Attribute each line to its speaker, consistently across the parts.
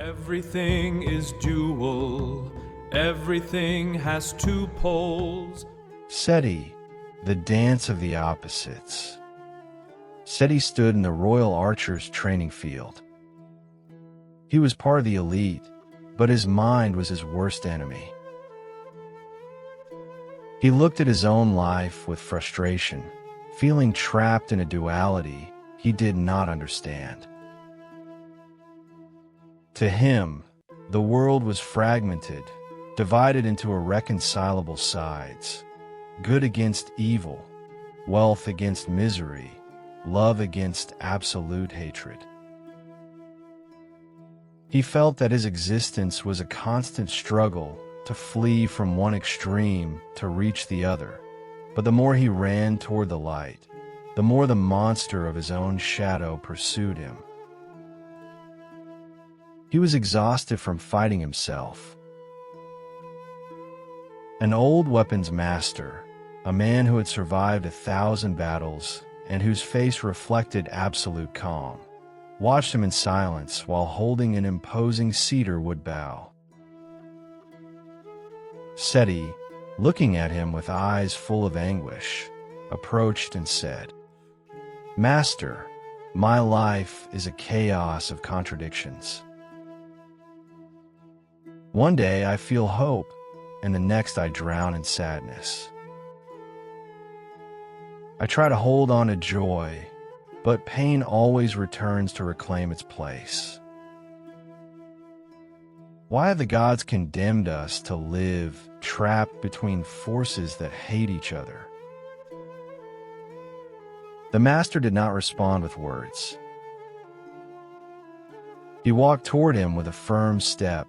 Speaker 1: Everything is dual. Everything has two poles.
Speaker 2: Seti, the dance of the opposites. Seti stood in the Royal Archers training field. He was part of the elite, but his mind was his worst enemy. He looked at his own life with frustration, feeling trapped in a duality he did not understand. To him, the world was fragmented, divided into irreconcilable sides: good against evil, wealth against misery, love against absolute hatred. He felt that his existence was a constant struggle to flee from one extreme to reach the other, but the more he ran toward the light, the more the monster of his own shadow pursued him. He was exhausted from fighting himself. An old weapons master, a man who had survived 1,000 battles and whose face reflected absolute calm, watched him in silence while holding an imposing cedar wood bow. Seti, looking at him with eyes full of anguish, approached and said, "Master, my life is a chaos of contradictions. One day I feel hope, and the next I drown in sadness. I try to hold on to joy, but pain always returns to reclaim its place. Why have the gods condemned us to live trapped between forces that hate each other?" The master did not respond with words. He walked toward him with a firm step,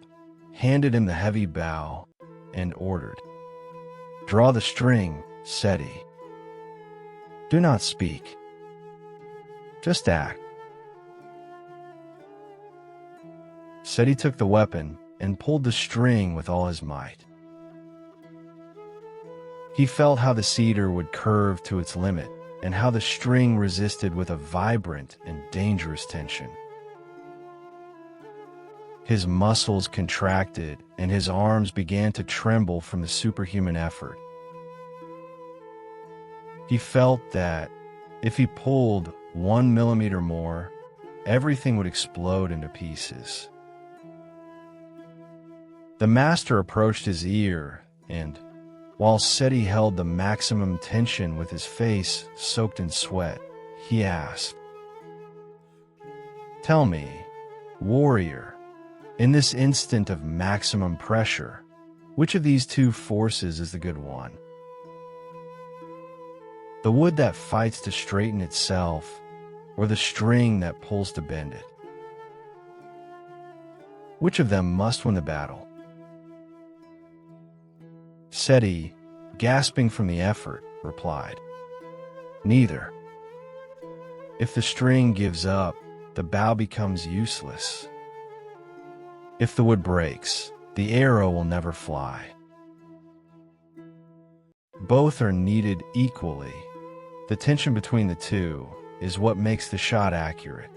Speaker 2: handed him the heavy bow, and ordered, "Draw the string, Seti. Do not speak. Just act." Seti took the weapon and pulled the string with all his might. He felt how the cedar would curve to its limit and how the string resisted with a vibrant and dangerous tension. His muscles contracted and his arms began to tremble from the superhuman effort. He felt that if he pulled 1 millimeter more, everything would explode into pieces. The master approached his ear and, while Seti held the maximum tension with his face soaked in sweat, he asked, "Tell me, warrior, in this instant of maximum pressure, which of these two forces is the good one? The wood that fights to straighten itself, or the string that pulls to bend it? Which of them must win the battle?" Seti, gasping from the effort, replied, "Neither. If the string gives up, the bow becomes useless. If the wood breaks, the arrow will never fly. Both are needed equally. The tension between the two is what makes the shot accurate."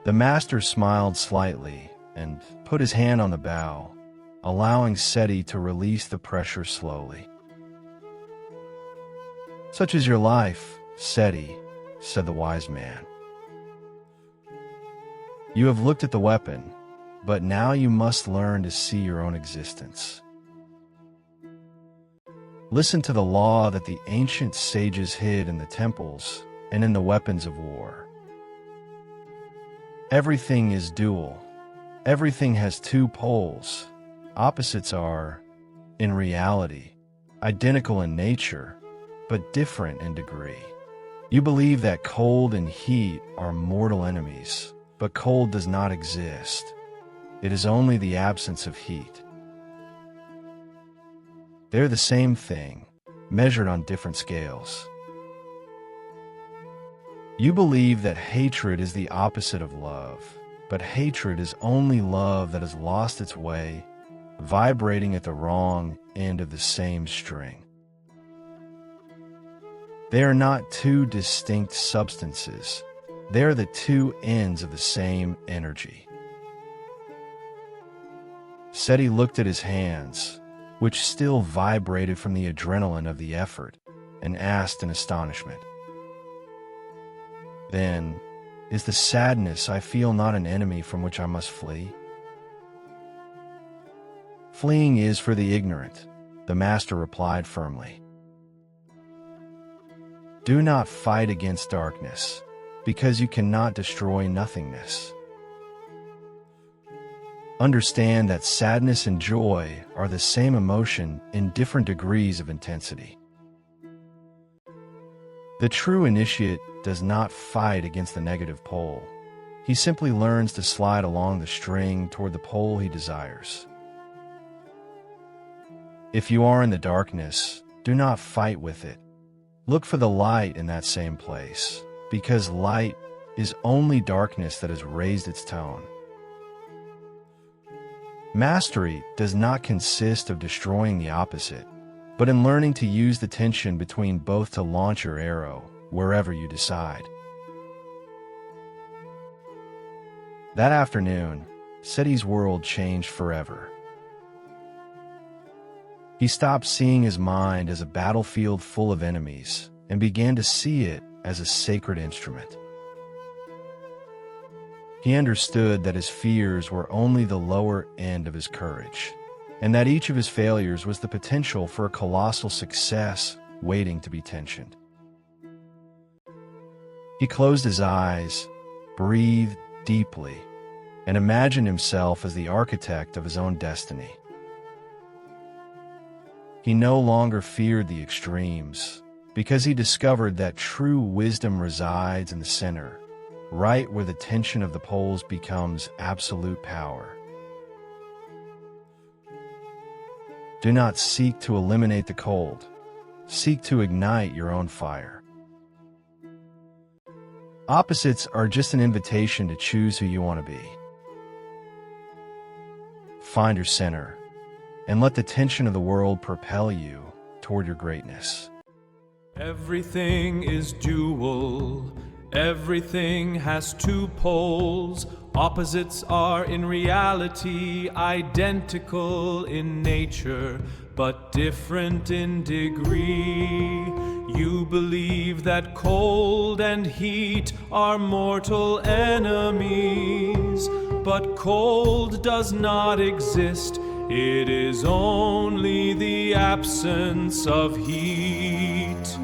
Speaker 2: The master smiled slightly and put his hand on the bow, allowing Seti to release the pressure slowly. "Such is your life, Seti," said the wise man. "You have looked at the weapon, but now you must learn to see your own existence. Listen to the law that the ancient sages hid in the temples and in the weapons of war. Everything is dual. Everything has two poles. Opposites are, in reality, identical in nature, but different in degree. You believe that cold and heat are mortal enemies, but cold does not exist. It is only the absence of heat. They're the same thing, measured on different scales. You believe that hatred is the opposite of love, but hatred is only love that has lost its way, vibrating at the wrong end of the same string. They are not two distinct substances, They're the two ends of the same energy. Seti looked at his hands, which still vibrated from the adrenaline of the effort, and asked in astonishment, "Then, is the sadness I feel not an enemy from which I must flee?" "Fleeing is for the ignorant," the master replied firmly. "Do not fight against darkness, because you cannot destroy nothingness. Understand that sadness and joy are the same emotion in different degrees of intensity. The true initiate does not fight against the negative pole. He simply learns to slide along the string toward the pole he desires. If you are in the darkness, do not fight with it. Look for the light in that same place, because light is only darkness that has raised its tone. Mastery does not consist of destroying the opposite, but in learning to use the tension between both to launch your arrow wherever you decide." That afternoon, Seti's world changed forever. He stopped seeing his mind as a battlefield full of enemies and began to see it as a sacred instrument. He understood that his fears were only the lower end of his courage, and that each of his failures was the potential for a colossal success waiting to be tensioned. He closed his eyes, breathed deeply, and imagined himself as the architect of his own destiny. He no longer feared the extremes, because he discovered that true wisdom resides in the center, right where the tension of the poles becomes absolute power. Do not seek to eliminate the cold. Seek to ignite your own fire. Opposites are just an invitation to choose who you want to be. Find your center, and let the tension of the world propel you toward your greatness.
Speaker 1: Everything is dual. Everything has two poles. Opposites are in reality identical in nature, but different in degree. You believe that cold and heat are mortal enemies, but cold does not exist. It is only the absence of heat.